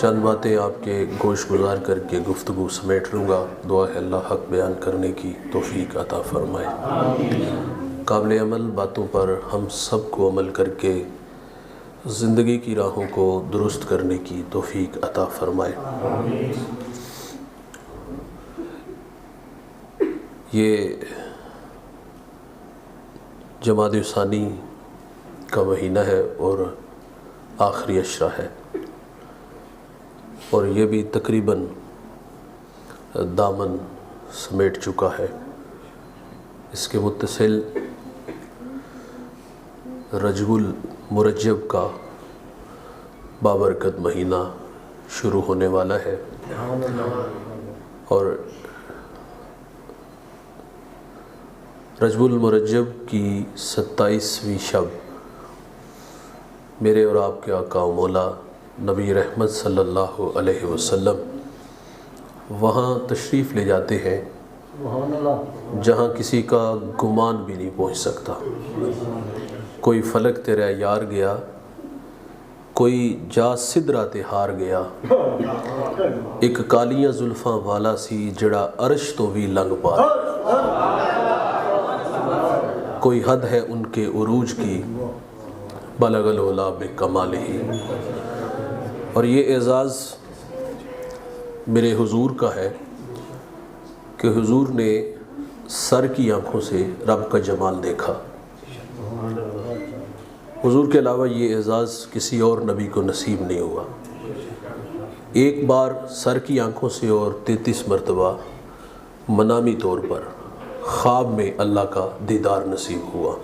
چند باتیں آپ کے گوش گزار کر کے گفتگو سمیٹ لوں گا۔ دعا ہے اللہ حق بیان کرنے کی توفیق عطا فرمائے۔ قابل عمل باتوں پر ہم سب کو عمل کر کے زندگی کی راہوں کو درست کرنے کی توفیق عطا فرمائے۔ یہ جمادی ثانی کا مہینہ ہے اور آخری عشرہ ہے، اور یہ بھی تقریباً دامن سمیٹ چکا ہے۔ اس کے متصل رجب المرجب کا بابرکت مہینہ شروع ہونے والا ہے، اور رجب المرجب کی 27ویں شب میرے اور آپ کے آقا و مولا نبی رحمت صلی اللہ علیہ وسلم وہاں تشریف لے جاتے ہیں جہاں کسی کا گمان بھی نہیں پہنچ سکتا۔ کوئی فلک تیرا یار گیا، کوئی جا سدرات ہار گیا، ایک کالیاں زلفاں والا سی جڑا عرش تو بھی لنگ پا۔ کوئی حد ہے ان کے عروج کی، بلغ العلا بکمالہ۔ اور یہ اعزاز میرے حضور کا ہے کہ حضور نے سر کی آنکھوں سے رب کا جمال دیکھا۔ حضور کے علاوہ یہ اعزاز کسی اور نبی کو نصیب نہیں ہوا۔ ایک بار سر کی آنکھوں سے اور 33 مرتبہ منامی طور پر خواب میں اللہ کا دیدار نصیب ہوا۔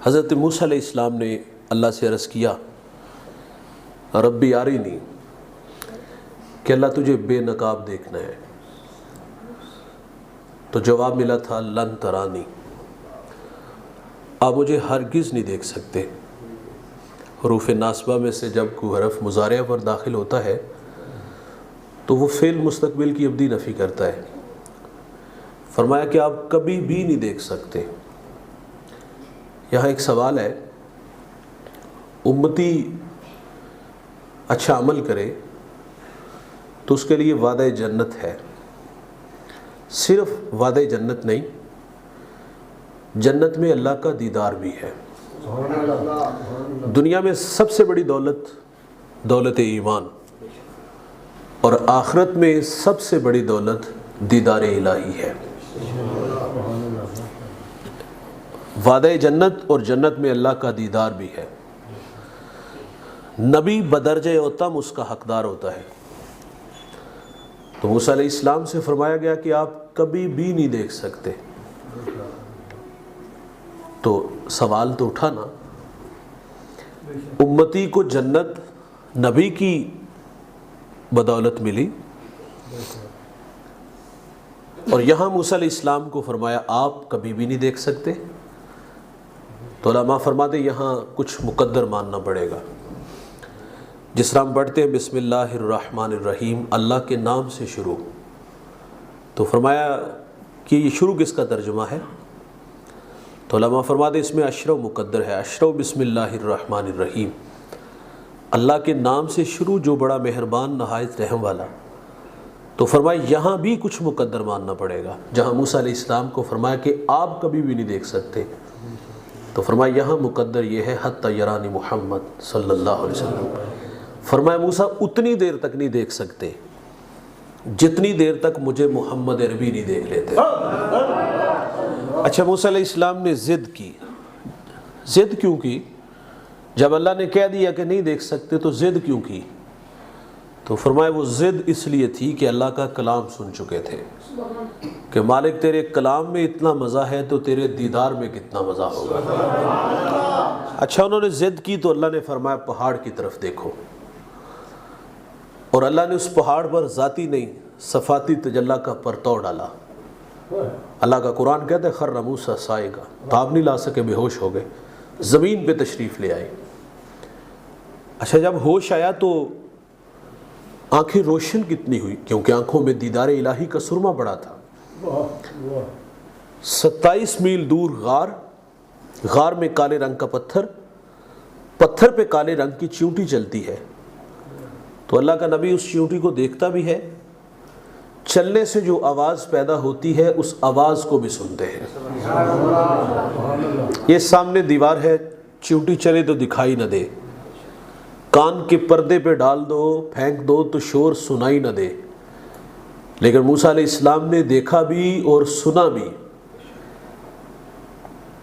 حضرت موسیٰ علیہ السلام نے اللہ سے عرض کیا، ربی ارنی، کہ اللہ تجھے بے نقاب دیکھنا ہے۔ تو جواب ملا تھا لن ترانی، آپ مجھے ہرگز نہیں دیکھ سکتے۔ حروف ناصبہ میں سے جب کوئی حرف مضارع پر داخل ہوتا ہے تو وہ فعل مستقبل کی ابدی نفی کرتا ہے۔ فرمایا کہ آپ کبھی بھی نہیں دیکھ سکتے۔ یہاں ایک سوال ہے، امتی اچھا عمل کرے تو اس کے لیے وعدہ جنت ہے۔ صرف وعدہ جنت نہیں، جنت میں اللہ کا دیدار بھی ہے۔ دنیا میں سب سے بڑی دولت دولت ایمان، اور آخرت میں سب سے بڑی دولت دیدار الہی ہے۔ وعدہ جنت اور جنت میں اللہ کا دیدار بھی ہے۔ نبی بدرجہ اوتم اس کا حقدار ہوتا ہے۔ تو موسیٰ علیہ السلام سے فرمایا گیا کہ آپ کبھی بھی نہیں دیکھ سکتے۔ تو سوال تو اٹھا نا، امتی کو جنت نبی کی بدولت ملی، اور یہاں موسیٰ علیہ السلام کو فرمایا آپ کبھی بھی نہیں دیکھ سکتے۔ تو علماء فرماتے یہاں کچھ مقدر ماننا پڑے گا۔ جس طرح ہم پڑھتے ہیں بسم اللہ الرحمن الرحیم، اللہ کے نام سے شروع، تو فرمایا کہ یہ شروع کس کا ترجمہ ہے؟ تو علماء فرماتے اس میں اشرو مقدر ہے، اشرو بسم اللہ الرحمن الرحیم، اللہ کے نام سے شروع جو بڑا مہربان نہایت رحم والا۔ تو فرمایا یہاں بھی کچھ مقدر ماننا پڑے گا۔ جہاں موسیٰ علیہ السلام کو فرمایا کہ آپ کبھی بھی نہیں دیکھ سکتے، تو فرمایا یہاں مقدر یہ ہے حتی یرانی محمد صلی اللہ علیہ وسلم۔ فرمایا موسیٰ اتنی دیر تک نہیں دیکھ سکتے جتنی دیر تک مجھے محمد عربی نہیں دیکھ لیتے۔ اچھا، موسیٰ علیہ السلام نے ضد کی۔ ضد کیوں کی؟ جب اللہ نے کہہ دیا کہ نہیں دیکھ سکتے تو ضد کیوں کی؟ تو فرمایا وہ ضد اس لیے تھی کہ اللہ کا کلام سن چکے تھے کہ مالک تیرے کلام میں اتنا مزہ ہے تو تیرے دیدار میں کتنا مزہ ہوگا۔ اچھا، انہوں نے ضد کی تو اللہ نے فرمایا پہاڑ کی طرف دیکھو، اور اللہ نے اس پہاڑ پر ذاتی نہیں صفاتی تجلی کا پرتو ڈالا۔ اللہ کا قرآن کہتا ہے خر موسیٰ صاعقہ، تاب نہیں لا سکے، بے ہوش ہو گئے، زمین پہ تشریف لے آئے۔ اچھا، جب ہوش آیا تو آنکھیں روشن کتنی ہوئی، کیونکہ آنکھوں میں دیدار الہی کا سرما پڑا تھا۔ 27 میل دور غار غار میں کالے رنگ کا پتھر، پتھر پہ کالے رنگ کی چیونٹی چلتی ہے، تو اللہ کا نبی اس چیونٹی کو دیکھتا بھی ہے، چلنے سے جو آواز پیدا ہوتی ہے اس آواز کو بھی سنتے ہیں۔ یہ سامنے دیوار ہے، چیونٹی چلے تو دکھائی نہ دے، کان کے پردے پہ ڈال دو پھینک دو تو شور سنائی نہ دے، لیکن موسیٰ علیہ السلام نے دیکھا بھی اور سنا بھی۔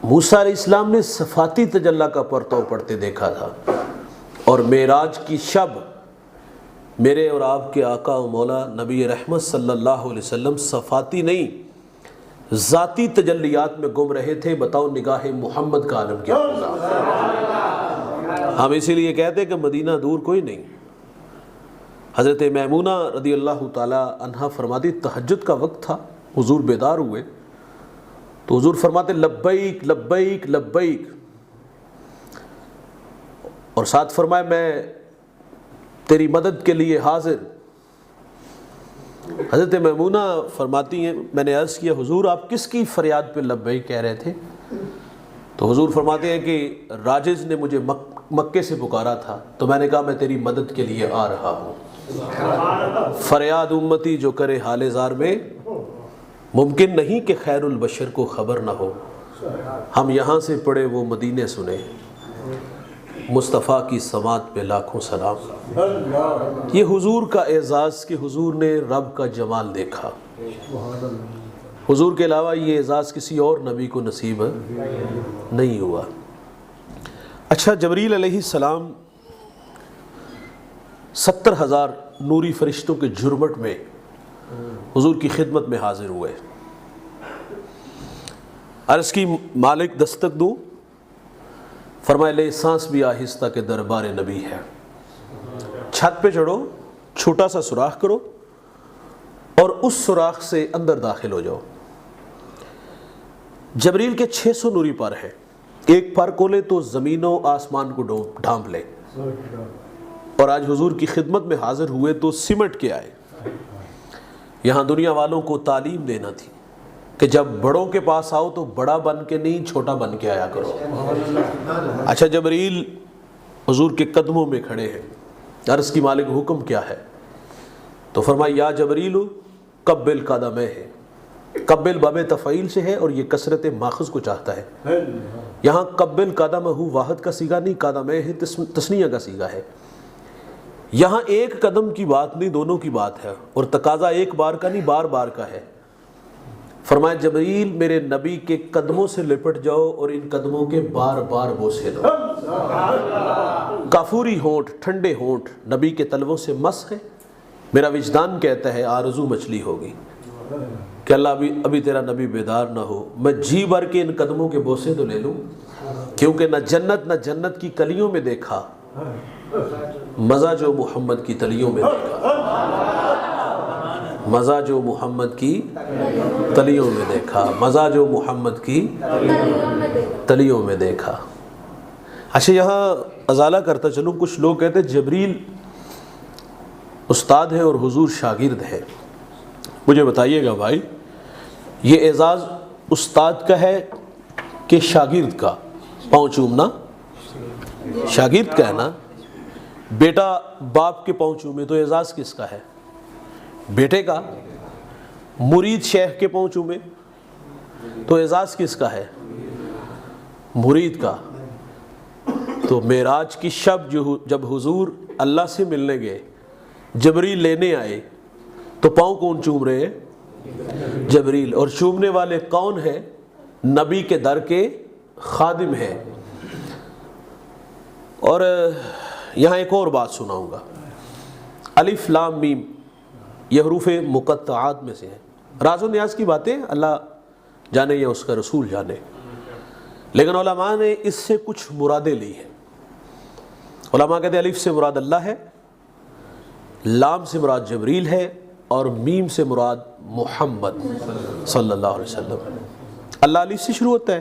موسیٰ علیہ السلام نے صفاتی تجلی کا پرتو پڑھتے دیکھا تھا، اور معراج کی شب میرے اور آپ کے آقا و مولا نبی رحمت صلی اللہ علیہ وسلم صفاتی نہیں ذاتی تجلیات میں گم رہے تھے۔ بتاؤ نگاہ محمد کا عالم کیا ہوگا؟ ہم اسی لیے کہتے ہیں کہ مدینہ دور کوئی نہیں۔ حضرت میمونہ رضی اللہ تعالی عنہا فرماتی تہجد کا وقت تھا، حضور بیدار ہوئے تو حضور فرماتے لبیک لبیک لبیک، اور ساتھ فرمائے میں تیری مدد کے لیے حاضر۔ حضرت میمونہ فرماتی ہیں میں نے عرض کیا حضور آپ کس کی فریاد پہ لبیک کہہ رہے تھے؟ تو حضور فرماتے ہیں کہ راجز نے مجھے مکے سے پکارا تھا تو میں نے کہا میں تیری مدد کے لیے آ رہا ہوں۔ فریاد امتی جو کرے حال زار میں، ممکن نہیں کہ خیر البشر کو خبر نہ ہو۔ ہم یہاں سے پڑھے وہ مدینے سنے، مصطفیٰ کی سماعت پہ لاکھوں سلام۔ یہ حضور کا اعزاز کہ حضور نے رب کا جمال دیکھا، حضور کے علاوہ یہ اعزاز کسی اور نبی کو نصیب نہیں ہوا۔ اچھا، جبریل علیہ السلام 70,000 نوری فرشتوں کے جھرمٹ میں حضور کی خدمت میں حاضر ہوئے۔ عرض کی مالک دستک دوں؟ فرمائے لے سانس بھی آہستہ کے دربار نبی ہے۔ چھت پہ چڑھو، چھوٹا سا سوراخ کرو اور اس سوراخ سے اندر داخل ہو جاؤ۔ جبریل کے 600 نوری پر ہیں، ایک پر کھولے تو زمین و آسمان کو ڈھانپ لے، اور آج حضور کی خدمت میں حاضر ہوئے تو سمٹ کے آئے۔ یہاں دنیا والوں کو تعلیم دینا تھی کہ جب بڑوں کے پاس آؤ تو بڑا بن کے نہیں چھوٹا بن کے آیا کرو۔ اچھا، جبریل حضور کے قدموں میں کھڑے ہیں۔ عرض کی مالک حکم کیا ہے؟ تو فرمایا یا جبریل قبل قدمے ہے، قبل باب تفعیل سے ہے اور یہ کثرت ماخذ کو چاہتا ہے۔ یہاں قبل قدمہ واحد کا صیغہ نہیں، قدمے ہے تثنیہ کا صیغہ ہے۔ یہاں ایک قدم کی بات نہیں، دونوں کی بات ہے، اور تقاضا ایک بار کا نہیں بار بار کا ہے۔ فرمایا جبریل میرے نبی کے قدموں سے لپٹ جاؤ اور ان قدموں کے بار بار بوسے دو۔ کافوری ہونٹ، ٹھنڈے ہونٹ نبی کے تلووں سے مس ہے۔ میرا وجدان کہتا ہے آرزو مچلی ہوگی کہ اللہ ابھی تیرا نبی بیدار نہ ہو، میں جی بھر کے ان قدموں کے بوسے تو لے لوں، کیونکہ نہ جنت کی کلیوں میں دیکھا مزہ جو محمد کی تلیوں میں دیکھا، مزہ جو محمد کی تلیوں میں دیکھا، مزہ جو محمد کی تلیوں میں دیکھا۔ اچھا، یہاں ازالہ کرتا چلوں، کچھ لوگ کہتے ہیں جبریل استاد ہے اور حضور شاگرد ہے۔ مجھے بتائیے گا بھائی، یہ اعزاز استاد کا ہے کہ شاگرد کا؟ پاؤں چومنا شاگرد کا ہے نا، بیٹا باپ کے پاؤں چومے تو اعزاز کس کا ہے؟ بیٹے کا۔ مرید شیخ کے پاؤں چومے تو اعزاز کس کا ہے؟ مرید کا۔ تو معراج کی شب جب حضور اللہ سے ملنے گئے، جبریل لینے آئے تو پاؤں کون چوم رہے ہیں؟ جبریل۔ اور چومنے والے کون ہیں؟ نبی کے در کے خادم ہیں۔ اور یہاں ایک اور بات سناؤں گا، الف لام میم یہ حروف مقطعات میں سے ہیں۔ راز و نیاز کی باتیں اللہ جانے یا اس کا رسول جانے، لیکن علماء نے اس سے کچھ مرادیں لی ہیں۔ علماء کہتے ہیں الف سے مراد اللہ ہے، لام سے مراد جبریل ہے، اور میم سے مراد محمد صلی اللہ علیہ وسلم۔ اللہ الف سے شروع ہوتا ہے،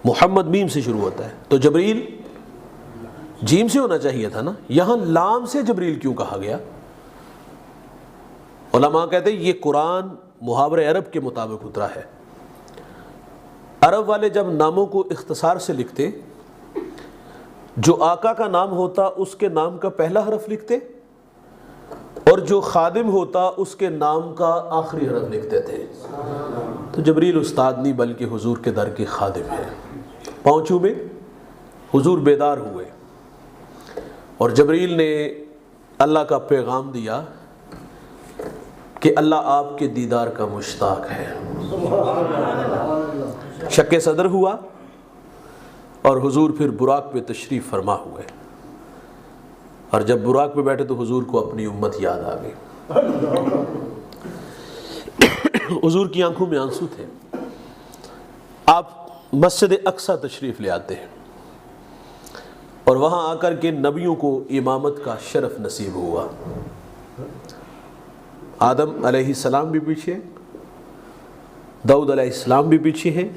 محمد میم سے شروع ہوتا ہے، تو جبریل جیم سے ہونا چاہیے تھا نا، یہاں لام سے جبریل کیوں کہا گیا؟ علماء کہتے ہیں یہ قرآن محاورہ عرب کے مطابق اترا ہے۔ عرب والے جب ناموں کو اختصار سے لکھتے، جو آقا کا نام ہوتا اس کے نام کا پہلا حرف لکھتے، اور جو خادم ہوتا اس کے نام کا آخری حرف لکھتے تھے۔ تو جبریل استاد نہیں بلکہ حضور کے در کے خادم ہیں۔ پہنچوں میں حضور بیدار ہوئے اور جبریل نے اللہ کا پیغام دیا کہ اللہ آپ کے دیدار کا مشتاق ہے۔ شک صدر ہوا اور حضور پھر براق پہ تشریف فرما ہوئے، اور جب براق پہ بیٹھے تو حضور کو اپنی امت یاد آ گئی۔ حضور کی آنکھوں میں آنسو تھے۔ آپ مسجد اقصی تشریف لے آتے ہیں اور وہاں آ کر کے نبیوں کو امامت کا شرف نصیب ہوا۔ آدم علیہ السلام بھی پیچھے، داؤد علیہ السلام بھی پیچھے ہیں،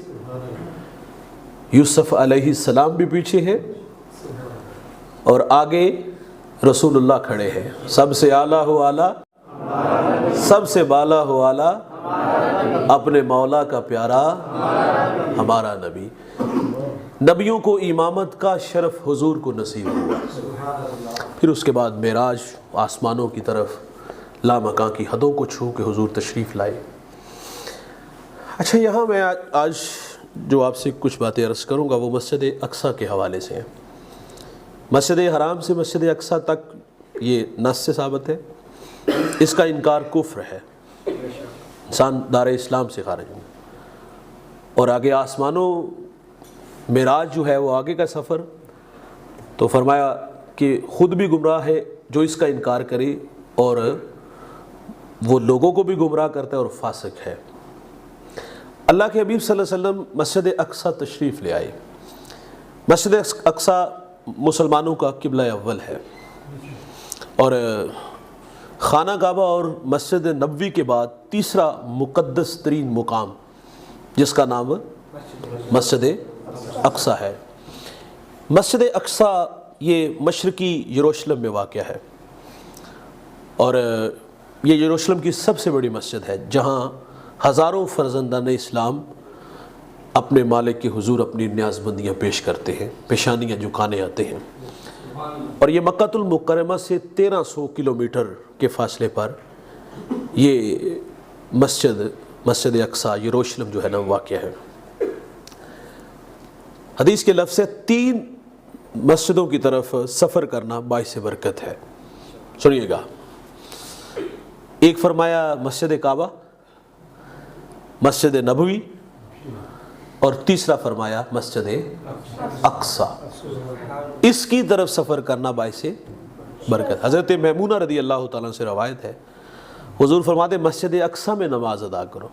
یوسف علیہ السلام بھی پیچھے ہیں، اور آگے رسول اللہ کھڑے ہیں۔ سب سے اعلیٰ ہو اعلیٰ، سب سے بالا ہو اعلیٰ، اپنے مولا کا پیارا ہمارا نبی۔ نبیوں کو امامت کا شرف حضور کو نصیب ہوا۔ پھر اس کے بعد معراج، آسمانوں کی طرف لامکاں کی حدوں کو چھو کے حضور تشریف لائے۔ اچھا، یہاں میں آج جو آپ سے کچھ باتیں عرض کروں گا وہ مسجد اقصی کے حوالے سے ہیں۔ مسجد حرام سے مسجد اقصی تک یہ نص سے ثابت ہے، اس کا انکار کفر ہے، انسان دار اسلام سے خارج ہے۔ اور آگے آسمانوں، معراج جو ہے وہ آگے کا سفر، تو فرمایا کہ خود بھی گمراہ ہے جو اس کا انکار کرے، اور وہ لوگوں کو بھی گمراہ کرتا ہے اور فاسق ہے۔ اللہ کے حبیب صلی اللہ علیہ وسلم مسجد اقصی تشریف لے آئے۔ مسجد اقصی مسلمانوں کا قبلہ اول ہے، اور خانہ کعبہ اور مسجد نبوی کے بعد تیسرا مقدس ترین مقام جس کا نام مسجد اقصی ہے۔ مسجد اقصی یہ مشرقی یروشلم میں واقع ہے، اور یہ یروشلم کی سب سے بڑی مسجد ہے، جہاں ہزاروں فرزندان اسلام اپنے مالک کے حضور اپنی نیاز بندیاں پیش کرتے ہیں، پیشانیاں جھکانے آتے ہیں۔ اور یہ مکہ المکرمہ سے 1300 کلومیٹر کے فاصلے پر یہ مسجد اقصی یروشلم جو ہے نا واقع ہے۔ حدیث کے لفظ سے 3 مسجدوں کی طرف سفر کرنا باعث برکت ہے۔ سنیے گا، ایک فرمایا مسجد کعبہ، مسجد نبوی، اور تیسرا فرمایا مسجد اقصی۔ اس کی طرف سفر کرنا باعث برکت۔ حضرت میمونہ رضی اللہ تعالیٰ سے روایت ہے، حضور فرماتے مسجد اقصی میں نماز ادا کرو۔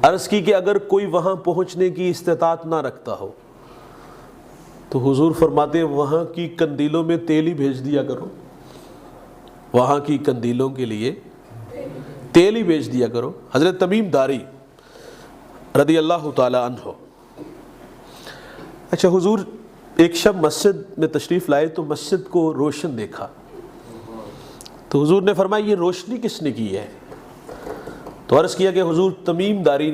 عرض کی کہ اگر کوئی وہاں پہنچنے کی استطاعت نہ رکھتا ہو تو حضور فرماتے وہاں کی قندیلوں میں تیل ہی بھیج دیا کرو، وہاں کی قندیلوں کے لیے تیل ہی بھیج دیا کرو۔ حضرت تمیم داری رضی اللہ تعالی عنہ، اچھا، حضور ایک شب مسجد میں تشریف لائے تو مسجد کو روشن دیکھا، تو حضور نے فرمایا یہ روشنی کس نے کی ہے؟ تو عرض کیا کہ حضور تمیم داری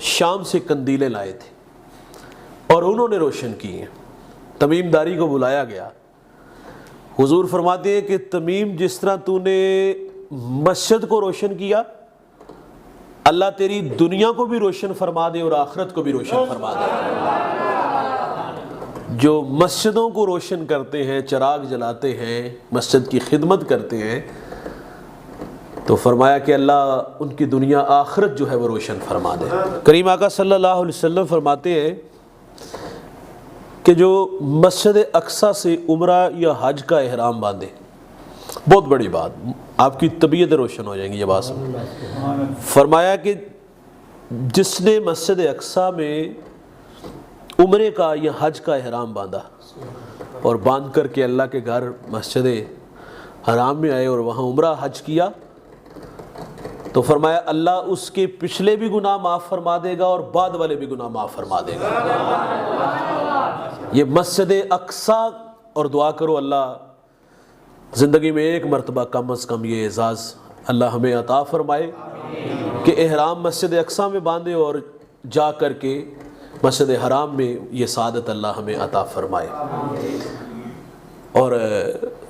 شام سے قندیلیں لائے تھے اور انہوں نے روشن کی ہیں۔ تمیم داری کو بلایا گیا، حضور فرماتے ہیں کہ تمیم، جس طرح تو نے مسجد کو روشن کیا، اللہ تیری دنیا کو بھی روشن فرما دے اور آخرت کو بھی روشن فرما دے۔ جو مسجدوں کو روشن کرتے ہیں، چراغ جلاتے ہیں، مسجد کی خدمت کرتے ہیں، تو فرمایا کہ اللہ ان کی دنیا آخرت جو ہے وہ روشن فرما دے۔ کریم آقا صلی اللہ علیہ وسلم فرماتے ہیں کہ جو مسجد اقصی سے عمرہ یا حج کا احرام باندھے، بہت بڑی بات، آپ کی طبیعت روشن ہو جائیں گی یہ بات سن۔ فرمایا کہ جس نے مسجد اقصی میں عمرے کا یا حج کا احرام باندھا اور باندھ کر کے اللہ کے گھر مسجد حرام میں آئے اور وہاں عمرہ حج کیا، تو فرمایا اللہ اس کے پچھلے بھی گناہ معاف فرما دے گا اور بعد والے بھی گناہ معاف فرما دے گا۔ یہ مسجد اقصی، اور دعا کرو اللہ زندگی میں ایک مرتبہ کم از کم یہ اعزاز اللہ ہمیں عطا فرمائے کہ احرام مسجد اقصی میں باندھے اور جا کر کے مسجد حرام میں یہ سعادت اللہ ہمیں عطا فرمائے۔ اور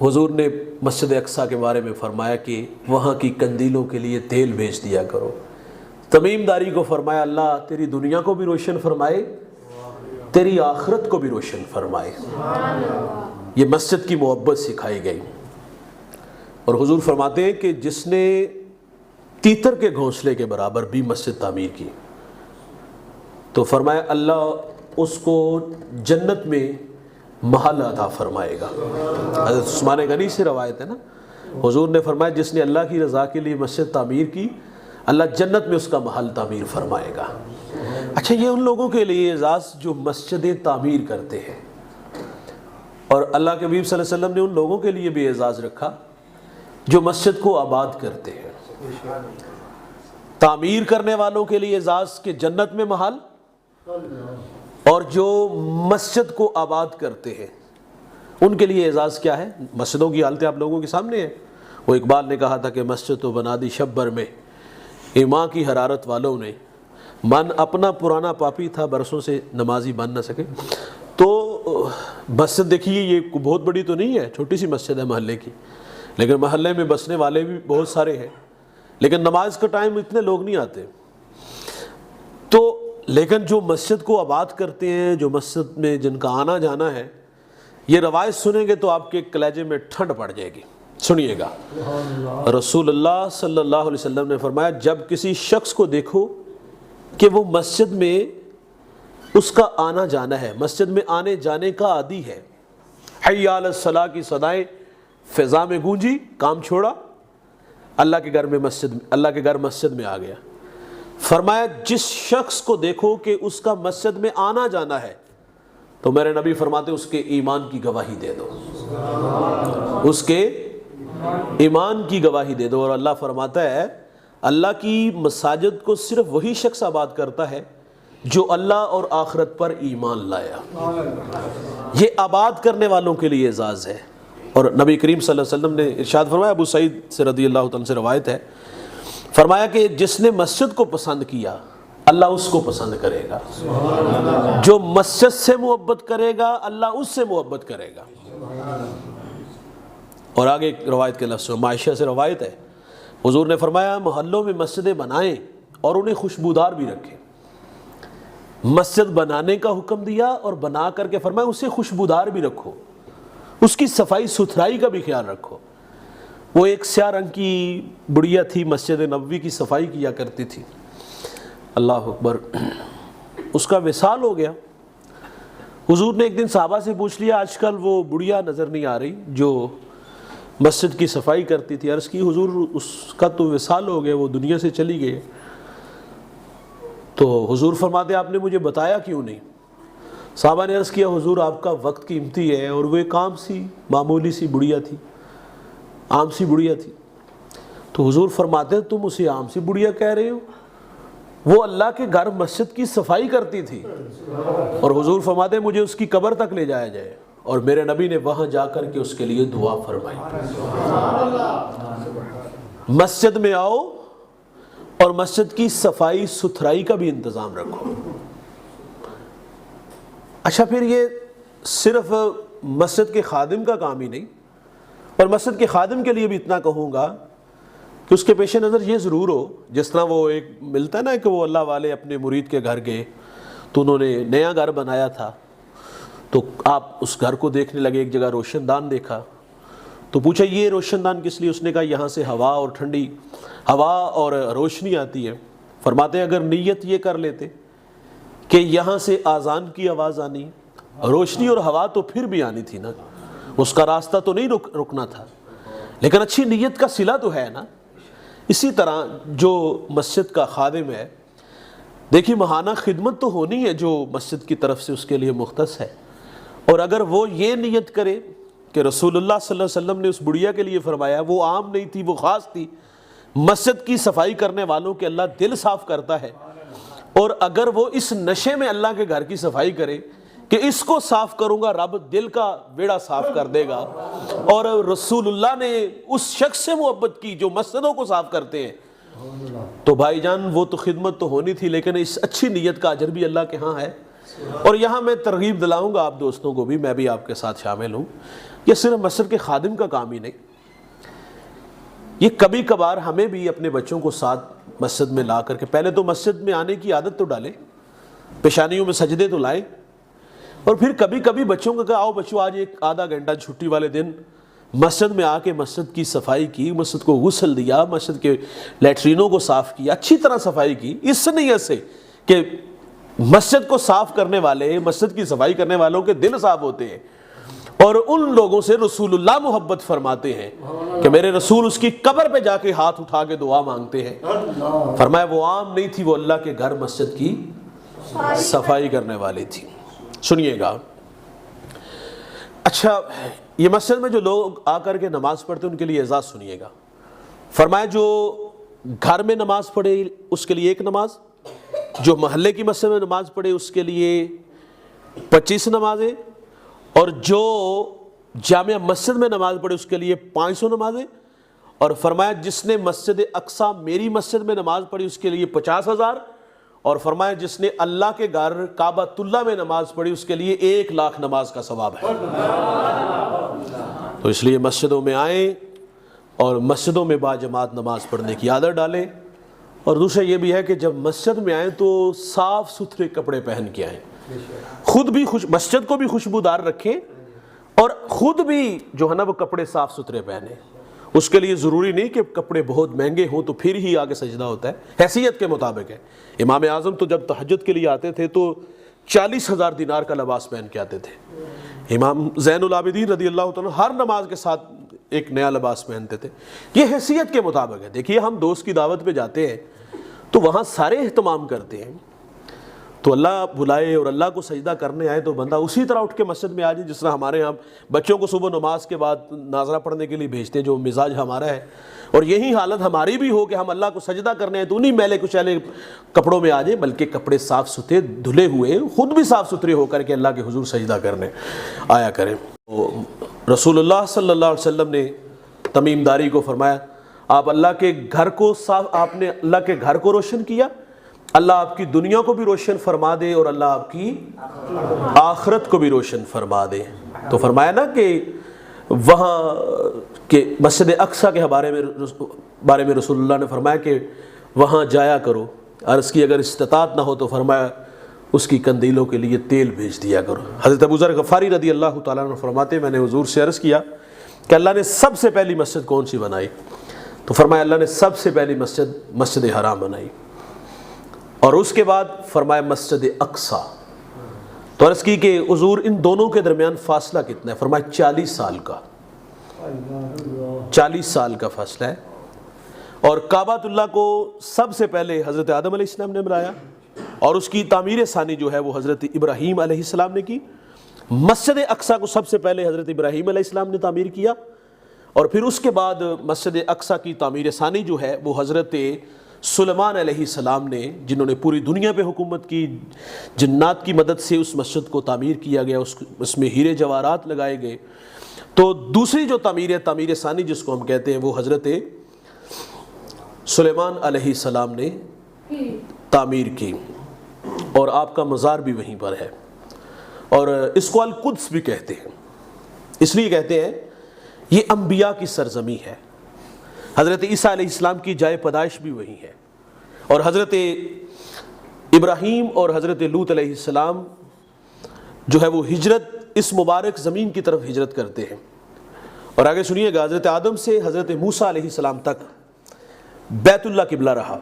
حضور نے مسجد اقصیٰ کے بارے میں فرمایا کہ وہاں کی قندیلوں کے لیے تیل بھیج دیا کرو۔ تمیم داری کو فرمایا اللہ تیری دنیا کو بھی روشن فرمائے، تیری آخرت کو بھی روشن فرمائے۔ یہ مسجد کی محبت سکھائی گئی۔ اور حضور فرماتے ہیں کہ جس نے تیتر کے گھونسلے کے برابر بھی مسجد تعمیر کی تو فرمایا اللہ اس کو جنت میں محل عطا فرمائے گا۔ حضرت عثمان غنی سے روایت ہے نا، حضور نے فرمایا جس نے اللہ کی رضا کے لیے مسجد تعمیر کی اللہ جنت میں اس کا محل تعمیر فرمائے گا۔ اچھا، یہ ان لوگوں کے لیے اعزاز جو مسجدیں تعمیر کرتے ہیں، اور اللہ کے حبیب صلی اللہ علیہ وسلم نے ان لوگوں کے لیے بھی اعزاز رکھا جو مسجد کو آباد کرتے ہیں۔ تعمیر کرنے والوں کے لیے اعزاز کہ جنت میں محل، اور جو مسجد کو آباد کرتے ہیں ان کے لیے اعزاز کیا ہے؟ مسجدوں کی حالتیں آپ لوگوں کے سامنے ہیں۔ وہ اقبال نے کہا تھا کہ مسجد تو بنا دی شب بھر میں، ایمان کی حرارت والوں نے، من اپنا پرانا پاپی تھا برسوں سے نمازی بن نہ سکے۔ تو مسجد دیکھیے یہ بہت بڑی تو نہیں ہے، چھوٹی سی مسجد ہے محلے کی، لیکن محلے میں بسنے والے بھی بہت سارے ہیں، لیکن نماز کا ٹائم اتنے لوگ نہیں آتے۔ تو لیکن جو مسجد کو آباد کرتے ہیں، جو مسجد میں جن کا آنا جانا ہے، یہ روایت سنیں گے تو آپ کے کلیجے میں ٹھنڈ پڑ جائے گی۔ سنیے گا، رسول اللہ صلی اللہ علیہ وسلم نے فرمایا جب کسی شخص کو دیکھو کہ وہ مسجد میں اس کا آنا جانا ہے، مسجد میں آنے جانے کا عادی ہے، حی علی الصلاۃ کی صدائیں فضا میں گونجی، کام چھوڑا، اللہ کے گھر مسجد میں آ گیا۔ فرمایا جس شخص کو دیکھو کہ اس کا مسجد میں آنا جانا ہے تو میرے نبی فرماتے اس کے ایمان کی گواہی دے دو، اس کے ایمان کی گواہی دے دو۔ اور اللہ فرماتا ہے اللہ کی مساجد کو صرف وہی شخص آباد کرتا ہے جو اللہ اور آخرت پر ایمان لایا۔ یہ آباد کرنے والوں کے لیے اعزاز ہے۔ اور نبی کریم صلی اللہ علیہ وسلم نے ارشاد فرمایا، ابو سعید سے رضی اللہ تعالیٰ سے روایت ہے، فرمایا کہ جس نے مسجد کو پسند کیا اللہ اس کو پسند کرے گا، جو مسجد سے محبت کرے گا اللہ اس سے محبت کرے گا۔ اور آگے ایک روایت کے لفظ عائشہ سے روایت ہے، حضور نے فرمایا محلوں میں مسجدیں بنائیں اور انہیں خوشبودار بھی رکھیں۔ مسجد بنانے کا حکم دیا اور بنا کر کے فرمایا اسے خوشبودار بھی رکھو، اس کی صفائی ستھرائی کا بھی خیال رکھو۔ وہ ایک سیاہ رنگ کی بڑھیا تھی، مسجد نبوی کی صفائی کیا کرتی تھی، اللہ اکبر، اس کا وصال ہو گیا۔ حضور نے ایک دن صحابہ سے پوچھ لیا آج کل وہ بڑھیا نظر نہیں آ رہی جو مسجد کی صفائی کرتی تھی۔ عرض کی حضور اس کا تو وصال ہو گیا، وہ دنیا سے چلی گئی۔ تو حضور فرماتے آپ نے مجھے بتایا کیوں نہیں؟ صحابہ نے عرض کیا حضور آپ کا وقت قیمتی ہے، اور وہ ایک عام سی معمولی سی بڑھیا تھی، عام سی بڑھیا تھی۔ تو حضور فرماتے تم اسے عام سی بڑھیا کہہ رہے ہو، وہ اللہ کے گھر مسجد کی صفائی کرتی تھی۔ اور حضور فرماتے مجھے اس کی قبر تک لے جایا جائے، اور میرے نبی نے وہاں جا کر کے اس کے لیے دعا فرمائی۔ مسجد میں آؤ اور مسجد کی صفائی ستھرائی کا بھی انتظام رکھو۔ اچھا، پھر یہ صرف مسجد کے خادم کا کام ہی نہیں، اور مسجد کے خادم کے لیے بھی اتنا کہوں گا کہ اس کے پیش نظر یہ ضرور ہو، جس طرح وہ ایک ملتا ہے نا کہ وہ اللہ والے اپنے مرید کے گھر گئے تو انہوں نے نیا گھر بنایا تھا، تو آپ اس گھر کو دیکھنے لگے، ایک جگہ روشن دان دیکھا تو پوچھا یہ روشن دان کس لیے؟ اس نے کہا یہاں سے ہوا اور ٹھنڈی ہوا اور روشنی آتی ہے۔ فرماتے ہیں اگر نیت یہ کر لیتے کہ یہاں سے آذان کی آواز آنی، روشنی اور ہوا تو پھر بھی آنی تھی نا، اس کا راستہ تو نہیں رکنا تھا، لیکن اچھی نیت کا صلہ تو ہے نا۔ اسی طرح جو مسجد کا خادم ہے، دیکھیے ماہانہ خدمت تو ہونی ہے جو مسجد کی طرف سے اس کے لیے مختص ہے، اور اگر وہ یہ نیت کرے کہ رسول اللہ صلی اللہ علیہ وسلم نے اس بڑھیا کے لیے فرمایا، وہ عام نہیں تھی، وہ خاص تھی، مسجد کی صفائی کرنے والوں کے اللہ دل صاف کرتا ہے، اور اگر وہ اس نشے میں اللہ کے گھر کی صفائی کرے کہ اس کو صاف کروں گا رب دل کا بیڑا صاف کر دے گا، اور رسول اللہ نے اس شخص سے محبت کی جو مسجدوں کو صاف کرتے ہیں، تو بھائی جان وہ تو خدمت تو ہونی تھی، لیکن اس اچھی نیت کا اجر بھی اللہ کے ہاں ہے۔ اور یہاں میں ترغیب دلاؤں گا آپ دوستوں کو بھی، میں بھی آپ کے ساتھ شامل ہوں، یہ صرف مسجد کے خادم کا کام ہی نہیں، یہ کبھی کبھار ہمیں بھی اپنے بچوں کو ساتھ مسجد میں لا کر کے، پہلے تو مسجد میں آنے کی عادت تو ڈالیں، پیشانیوں میں سجدے تو لائیں، اور پھر کبھی کبھی بچوں کو کہا آؤ بچوں آج ایک آدھا گھنٹہ چھٹی والے دن مسجد میں آ کے مسجد کی صفائی کی، مسجد کو غسل دیا، مسجد کے لیٹرینوں کو صاف کیا، اچھی طرح صفائی کی، اس نیت سے کہ مسجد کو صاف کرنے والے، مسجد کی صفائی کرنے والوں کے دل صاف ہوتے ہیں، اور ان لوگوں سے رسول اللہ محبت فرماتے ہیں کہ میرے رسول اس کی قبر پہ جا کے ہاتھ اٹھا کے دعا مانگتے ہیں۔ فرمایا وہ عام نہیں تھی، وہ اللہ کے گھر مسجد کی صفائی کرنے والی تھی۔ سنیے گا، اچھا یہ مسجد میں جو لوگ آ کر کے نماز پڑھتے ہیں ان کے لیے اعزاز سنیے گا۔ فرمایا جو گھر میں نماز پڑھے اس کے لیے ایک نماز، جو محلے کی مسجد میں نماز پڑھے اس کے لیے 25 نمازیں، اور جو جامع مسجد میں نماز پڑھے اس کے لیے 500 نمازیں، اور فرمایا جس نے مسجد اقصی میری مسجد میں نماز پڑھی اس کے لیے 50,000، اور فرمایا جس نے اللہ کے گھر کعبۃ اللہ میں نماز پڑھی اس کے لیے 1,00,000 نماز کا ثواب ہے۔ تو اس لیے مسجدوں میں آئیں اور مسجدوں میں باجماعت نماز پڑھنے کی عادت ڈالیں، اور دوسرا یہ بھی ہے کہ جب مسجد میں آئیں تو صاف ستھرے کپڑے پہن کے آئیں، خود بھی مسجد کو بھی خوشبودار رکھیں اور خود بھی جو ہے نا وہ کپڑے صاف ستھرے پہنیں۔ اس کے لیے ضروری نہیں کہ کپڑے بہت مہنگے ہوں تو پھر ہی آگے سجدہ ہوتا ہے، حیثیت کے مطابق ہے۔ امام اعظم تو جب تہجد کے لیے آتے تھے تو 40,000 دینار کا لباس پہن کے آتے تھے۔ امام زین العابدین رضی اللہ تعالیٰ ہر نماز کے ساتھ ایک نیا لباس پہنتے تھے، یہ حیثیت کے مطابق ہے۔ دیکھیے ہم دوست کی دعوت پہ جاتے ہیں تو وہاں سارے اہتمام کرتے ہیں، تو اللہ بلائے اور اللہ کو سجدہ کرنے آئے تو بندہ اسی طرح اٹھ کے مسجد میں آ جائے، جس طرح ہمارے ہاں بچوں کو صبح نماز کے بعد ناظرہ پڑھنے کے لیے بھیجتے ہیں، جو مزاج ہمارا ہے، اور یہی حالت ہماری بھی ہو کہ ہم اللہ کو سجدہ کرنے آئے تو انہی میلے کچیلے کپڑوں میں آ جائیں، بلکہ کپڑے صاف ستھرے دھلے ہوئے، خود بھی صاف ستھرے ہو کر کے اللہ کے حضور سجدہ کرنے آیا کریں۔ رسول اللہ صلی اللہ علیہ وسلم نے تمیم داری کو فرمایا آپ اللہ کے گھر کو صاف، آپ نے اللہ کے گھر کو روشن کیا، اللہ آپ کی دنیا کو بھی روشن فرما دے اور اللہ آپ کی آخرت کو بھی روشن فرما دے۔ تو فرمایا نا کہ وہاں کہ مسجد اقصی کے بارے میں رسول اللہ نے فرمایا کہ وہاں جایا کرو، عرض کی اگر استطاعت نہ ہو تو فرمایا اس کی قندیلوں کے لیے تیل بھیج دیا کرو۔ حضرت ابو ذر غفاری رضی اللہ تعالیٰ عنہ فرماتے میں نے حضور سے عرض کیا کہ اللہ نے سب سے پہلی مسجد کون سی بنائی؟ تو فرمایا اللہ نے سب سے پہلی مسجد حرام بنائی، اور اس کے بعد فرمایا مسجد اقصی۔ تو عرض کی کہ حضور ان دونوں کے درمیان فاصلہ کتنا ہے؟ فرمایا 40 سال کا، 40 سال کا فاصلہ ہے۔ اور کعبۃ اللہ کو سب سے پہلے حضرت آدم علیہ السلام نے بنایا، اور اس کی تعمیر ثانی جو ہے وہ حضرت ابراہیم علیہ السلام نے کی۔ مسجد اقصی کو سب سے پہلے حضرت ابراہیم علیہ السلام نے تعمیر کیا، اور پھر اس کے بعد مسجد اقصی کی تعمیر ثانی جو ہے وہ حضرت سلیمان علیہ السلام نے، جنہوں نے پوری دنیا پہ حکومت کی، جنات کی مدد سے اس مسجد کو تعمیر کیا گیا، اس میں ہیرے جواہرات لگائے گئے۔ تو دوسری جو تعمیر ثانی جس کو ہم کہتے ہیں وہ حضرت سلیمان علیہ السلام نے تعمیر کی، اور آپ کا مزار بھی وہیں پر ہے، اور اس کو القدس بھی کہتے ہیں، اس لیے کہتے ہیں یہ انبیاء کی سرزمین ہے۔ حضرت عیسیٰ علیہ السلام کی جائے پیدائش بھی وہی ہے، اور حضرت ابراہیم اور حضرت لوط علیہ السلام جو ہے وہ ہجرت اس مبارک زمین کی طرف ہجرت کرتے ہیں۔ اور آگے سنیے گا، حضرت آدم سے حضرت موسیٰ علیہ السلام تک بیت اللہ قبلہ رہا،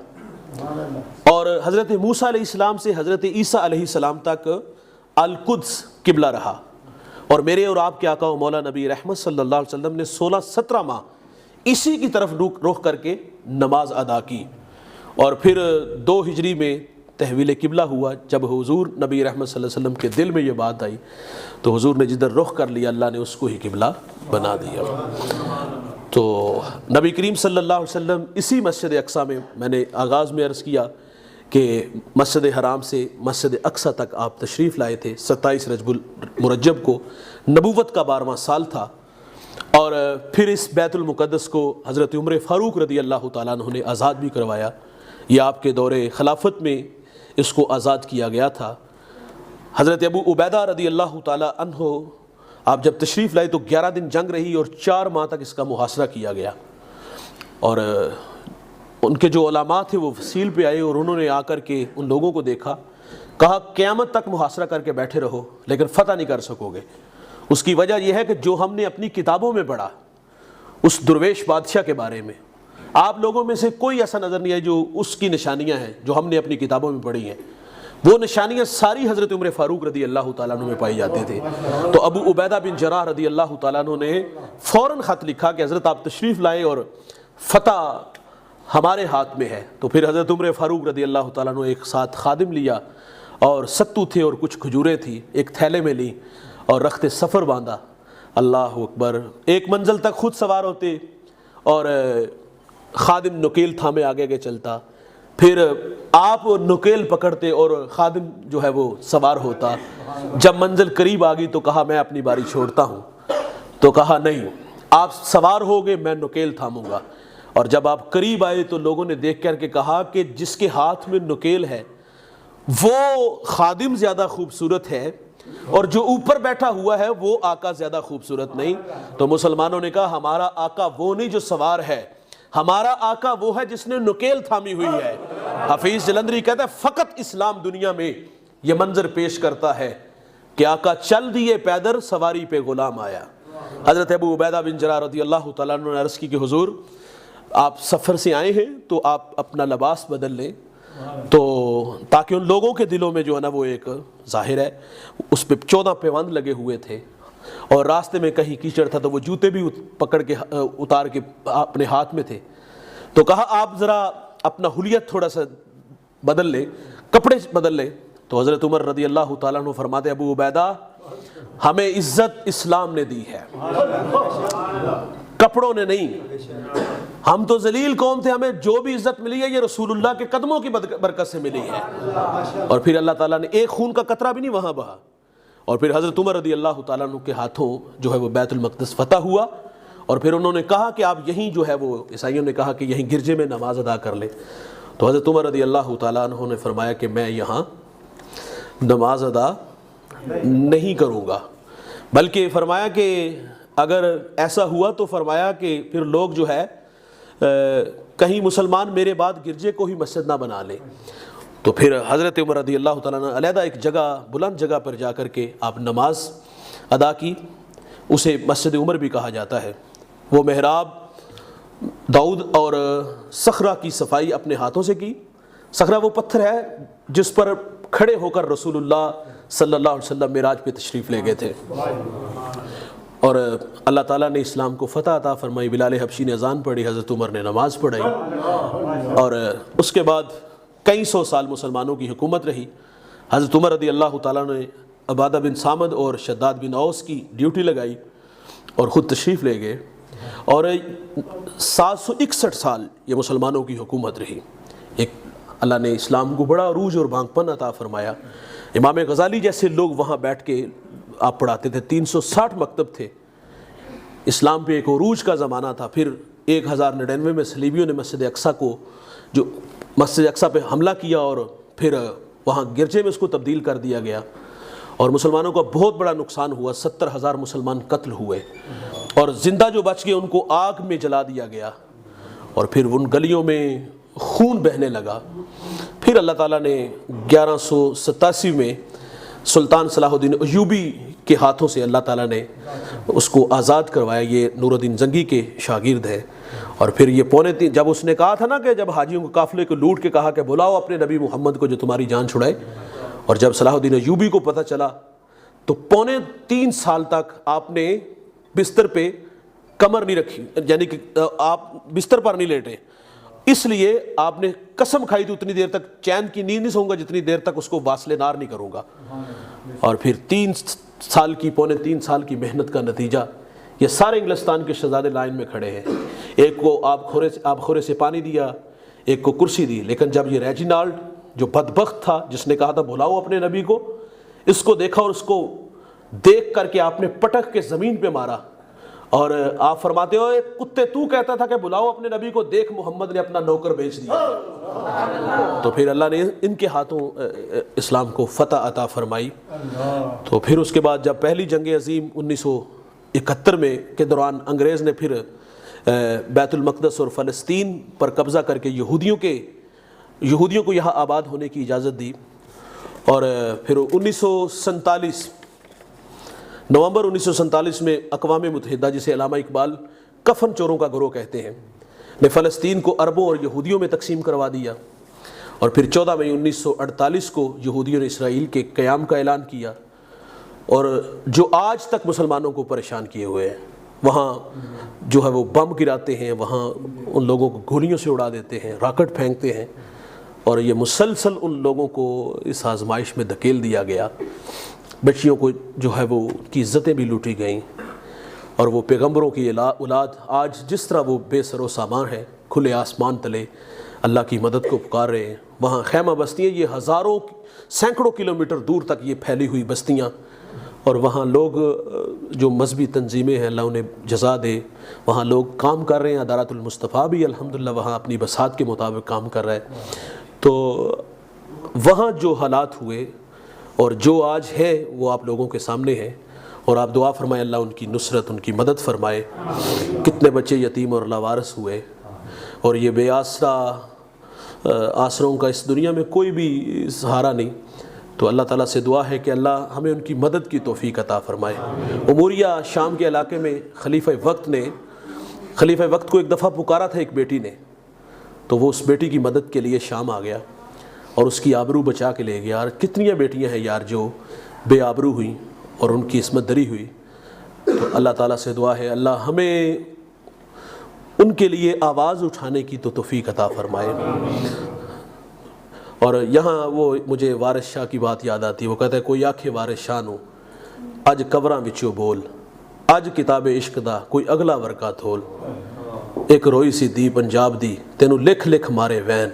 اور حضرت موسیٰ علیہ السلام سے حضرت عیسیٰ علیہ السلام تک القدس قبلہ رہا، اور میرے اور آپ کے آقا و مولا نبی رحمت صلی اللہ علیہ وسلم نے 16-17 ماہ اسی کی طرف رخ کر کے نماز ادا کی، اور پھر 2 ہجری میں تحویل قبلہ ہوا۔ جب حضور نبی رحمت صلی اللہ علیہ وسلم کے دل میں یہ بات آئی تو حضور نے جدھر رخ کر لیا اللہ نے اس کو ہی قبلہ بنا دیا۔ تو نبی کریم صلی اللہ علیہ وسلم اسی مسجد اقصی میں نے آغاز میں عرض کیا کہ مسجد حرام سے مسجد اقصی تک آپ تشریف لائے تھے۔ 27 رجب المرجب کو نبوت کا 12واں سال تھا، اور پھر اس بیت المقدس کو حضرت عمر فاروق رضی اللہ تعالیٰ عنہ نے آزاد بھی کروایا. یہ آپ کے دور خلافت میں اس کو آزاد کیا گیا تھا. حضرت ابو عبیدہ رضی اللہ تعالیٰ عنہ آپ جب تشریف لائے تو 11 دن جنگ رہی اور 4 ماہ تک اس کا محاصرہ کیا گیا. اور ان کے جو علماء تھے وہ فصیل پہ آئے اور انہوں نے آ کر کے ان لوگوں کو دیکھا, کہا قیامت تک محاصرہ کر کے بیٹھے رہو لیکن فتح نہیں کر سکو گے. اس کی وجہ یہ ہے کہ جو ہم نے اپنی کتابوں میں پڑھا اس درویش بادشاہ کے بارے میں, آپ لوگوں میں سے کوئی ایسا نظر نہیں ہے جو اس کی نشانیاں ہیں جو ہم نے اپنی کتابوں میں پڑھی ہیں. وہ نشانیاں ساری حضرت عمر فاروق رضی اللہ تعالیٰ عنہ میں پائی جاتی تھی. تو ابو عبیدہ بن جراح رضی اللہ تعالیٰ عنہ نے فوراً خط لکھا کہ حضرت آپ تشریف لائے اور فتح ہمارے ہاتھ میں ہے. تو پھر حضرت عمر فاروق رضی اللہ تعالیٰ عنہ ایک ساتھ خادم لیا اور ستو تھے اور کچھ کھجوریں تھی, ایک تھیلے میں لی اور رخت سفر باندھا. اللہ اکبر. ایک منزل تک خود سوار ہوتے اور خادم نکیل تھامے آگے کے چلتا, پھر آپ نکیل پکڑتے اور خادم جو ہے وہ سوار ہوتا. جب منزل قریب آ گئی تو کہا میں اپنی باری چھوڑتا ہوں, تو کہا نہیں آپ سوار ہو گئے میں نکیل تھاموں گا. اور جب آپ قریب آئے تو لوگوں نے دیکھ کر کے کہا کہ جس کے ہاتھ میں نکیل ہے وہ خادم زیادہ خوبصورت ہے اور جو اوپر بیٹھا ہوا ہے وہ آقا زیادہ خوبصورت نہیں. تو مسلمانوں نے کہا ہمارا آقا وہ نہیں جو سوار ہے, ہمارا آقا وہ ہے جس نے نکیل تھامی ہوئی ہے. حفیظ جلندری کہتا ہے فقط اسلام دنیا میں یہ منظر پیش کرتا ہے کہ آقا چل دیے پیدر سواری پہ غلام آیا. حضرت ابو عبیدہ بن جراح رضی اللہ تعالیٰ عنہ نے عرض کی کہ حضور آپ سفر سے آئے ہیں تو آپ اپنا لباس بدل لیں, تو تاکہ ان لوگوں کے دلوں میں جو ہے نا وہ ایک ظاہر ہے. اس پہ 14 پیوند لگے ہوئے تھے اور راستے میں کہیں کیچڑ تھا تو وہ جوتے بھی پکڑ کے اتار کے اپنے ہاتھ میں تھے. تو کہا آپ ذرا اپنا حلیت تھوڑا سا بدل لیں, کپڑے بدل لیں. تو حضرت عمر رضی اللہ تعالیٰ عنہ فرماتے ابو عبیدہ ہمیں عزت اسلام نے دی ہے, کپڑوں نے نہیں. ہم تو ذلیل قوم تھے, ہمیں جو بھی عزت ملی ہے یہ رسول اللہ کے قدموں کی برکت سے ملی ہے. اور پھر اللہ تعالیٰ نے ایک خون کا قطرہ بھی نہیں وہاں بہا. اور پھر حضرت عمر رضی اللہ تعالیٰ عنہ کے ہاتھوں جو ہے وہ بیت المقدس فتح ہوا. اور پھر انہوں نے کہا کہ آپ یہیں جو ہے وہ عیسائیوں نے کہا کہ یہیں گرجے میں نماز ادا کر لیں. تو حضرت عمر رضی اللہ تعالیٰ عنہ نے فرمایا کہ میں یہاں نماز ادا نہیں کروں گا, بلکہ فرمایا کہ اگر ایسا ہوا تو فرمایا کہ پھر لوگ جو ہے کہیں مسلمان میرے بعد گرجے کو ہی مسجد نہ بنا لیں. تو پھر حضرت عمر رضی اللہ تعالیٰ نے علیحدہ ایک جگہ بلند جگہ پر جا کر کے آپ نماز ادا کی. اسے مسجد عمر بھی کہا جاتا ہے. وہ محراب داؤد اور صخرہ کی صفائی اپنے ہاتھوں سے کی. صخرہ وہ پتھر ہے جس پر کھڑے ہو کر رسول اللہ صلی اللہ علیہ وسلم معراج پہ تشریف لے گئے تھے. اور اللہ تعالیٰ نے اسلام کو فتح عطا فرمائی. بلال حبشی نے اذان پڑھی, حضرت عمر نے نماز پڑھائی, اور اس کے بعد کئی سو سال مسلمانوں کی حکومت رہی. حضرت عمر رضی اللہ تعالیٰ نے عبادہ بن صامد اور شداد بن اوس کی ڈیوٹی لگائی اور خود تشریف لے گئے. اور 761 سال یہ مسلمانوں کی حکومت رہی. ایک اللہ نے اسلام کو بڑا عروج اور بانگپن عطا فرمایا. امام غزالی جیسے لوگ وہاں بیٹھ کے آپ پڑھاتے تھے. 360 مکتب تھے. اسلام پہ ایک عروج کا زمانہ تھا. پھر 1099 میں صلیبیوں نے مسجد اقصیٰ کو جو مسجد اقصیٰ پہ حملہ کیا اور پھر وہاں گرجے میں اس کو تبدیل کر دیا گیا اور مسلمانوں کا بہت بڑا نقصان ہوا. 70,000 مسلمان قتل ہوئے اور زندہ جو بچ گئے ان کو آگ میں جلا دیا گیا اور پھر ان گلیوں میں خون بہنے لگا. پھر اللہ تعالیٰ نے 1187 میں سلطان صلاح الدین ایوبی کے ہاتھوں سے اللہ تعالیٰ نے اس کو آزاد کروایا. یہ نور الدین زنگی کے شاگرد ہے. اور پھر یہ 3.5 جب اس نے کہا تھا نا کہ جب حاجیوں کو قافلے کو لوٹ کے کہا کہ بلاؤ اپنے نبی محمد کو جو تمہاری جان چھڑائے, اور جب صلاح الدین ایوبی کو پتہ چلا تو 3.5 سال تک آپ نے بستر پہ کمر نہیں رکھی, یعنی کہ آپ بستر پر نہیں لیٹے. اس لیے آپ نے قسم کھائی تھی اتنی دیر تک چین کی نیند نہیں سوؤں گا جتنی دیر تک اس کو واصل نار نہیں کروں گا. اور پھر 3.5 سال کی محنت کا نتیجہ یہ سارے انگلستان کے شہزادے لائن میں کھڑے ہیں. ایک کو آب خورے سے پانی دیا, ایک کو کرسی دی. لیکن جب یہ ریجینالڈ جو بدبخت تھا جس نے کہا تھا بلاؤ اپنے نبی کو, اس کو دیکھا اور اس کو دیکھ کر کے آپ نے پٹک کے زمین پہ مارا اور آپ فرماتے ہو کتے تو کہتا تھا کہ بلاؤ اپنے نبی کو، دیکھ محمد نے اپنا نوکر بھیج دیا۔ تو پھر اللہ نے ان کے ہاتھوں اسلام کو فتح عطا فرمائی۔ تو پھر اس کے بعد جب پہلی جنگ عظیم 1971 میں کے دوران انگریز نے پھر بیت المقدس اور فلسطین پر قبضہ کر کے یہودیوں کو یہاں آباد ہونے کی اجازت دی، اور پھر 1947 نومبر 1947 میں اقوام متحدہ، جسے علامہ اقبال کفن چوروں کا گروہ کہتے ہیں، نے فلسطین کو عربوں اور یہودیوں میں تقسیم کروا دیا، اور پھر 14 مئی 1948 کو یہودیوں نے اسرائیل کے قیام کا اعلان کیا، اور جو آج تک مسلمانوں کو پریشان کیے ہوئے ہیں، وہاں جو ہے وہ بم گراتے ہیں، وہاں ان لوگوں کو گولیوں سے اڑا دیتے ہیں، راکٹ پھینکتے ہیں، اور یہ مسلسل ان لوگوں کو اس آزمائش میں دھکیل دیا گیا۔ بچیوں کو جو ہے وہ ان کی عزتیں بھی لوٹی گئیں، اور وہ پیغمبروں کی اولاد آج جس طرح وہ بے سر و سامان ہے، کھلے آسمان تلے اللہ کی مدد کو پکار رہے ہیں۔ وہاں خیمہ بستیاں، یہ ہزاروں سینکڑوں کلومیٹر دور تک یہ پھیلی ہوئی بستیاں، اور وہاں لوگ جو مذہبی تنظیمیں ہیں، اللہ انہیں جزا دے، وہاں لوگ کام کر رہے ہیں۔ عدالت المصطفیٰ بھی الحمدللہ وہاں اپنی بساط کے مطابق کام کر رہا ہے۔ تو وہاں جو حالات ہوئے اور جو آج ہے وہ آپ لوگوں کے سامنے ہے، اور آپ دعا فرمائیں اللہ ان کی نصرت، ان کی مدد فرمائے۔ کتنے بچے یتیم اور لاوارث ہوئے، اور یہ بے آسرا آسروں کا اس دنیا میں کوئی بھی سہارا نہیں۔ تو اللہ تعالیٰ سے دعا ہے کہ اللہ ہمیں ان کی مدد کی توفیق عطا فرمائے۔ عموریہ شام کے علاقے میں خلیفہ وقت کو ایک دفعہ پکارا تھا ایک بیٹی نے، تو وہ اس بیٹی کی مدد کے لیے شام آ گیا اور اس کی آبرو بچا کے لے گیا۔ اور کتنی بیٹیاں ہیں یار جو بے آبرو ہوئیں اور ان کی عصمت دری ہوئی۔ تو اللہ تعالیٰ سے دعا ہے اللہ ہمیں ان کے لیے آواز اٹھانے کی تو توفیق عطا فرمائے۔ اور یہاں وہ مجھے وارث شاہ کی بات یاد آتی ہے، وہ کہتا ہے کوئی آکھے وارث شاہ نو اج قبراں وچوں بول، اج کتاب عشق دا کوئی اگلا ورقہ تھول، ایک روئی سی دی پنجاب دی تینوں لکھ لکھ مارے وین،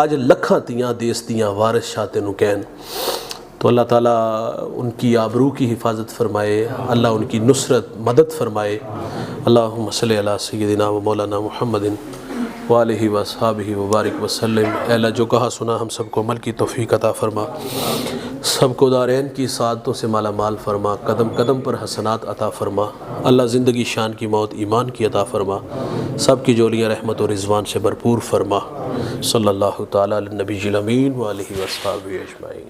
آج لکھاں تیاں دیس دیاں وارث شاہ تینوں کہن۔ تو اللہ تعالیٰ ان کی آبرو کی حفاظت فرمائے، اللہ ان کی نصرت مدد فرمائے۔ اللہم صلی علی سیدنا و مولانا محمد وآلہ واصحابہ وبارک وسلم۔ اے اللہ جو کہا سنا ہم سب کو عمل کی توفیق عطا فرما، سب کو دارین کی سعادتوں سے مالا مال فرما، قدم قدم پر حسنات عطا فرما۔ اللہ زندگی شان کی موت ایمان کی عطا فرما، سب کی جولیاں رحمت و رضوان سے بھرپور فرما۔ صلی اللہ تعالیٰ علی النبی الامین وآلہ واصحابہ اجمعین۔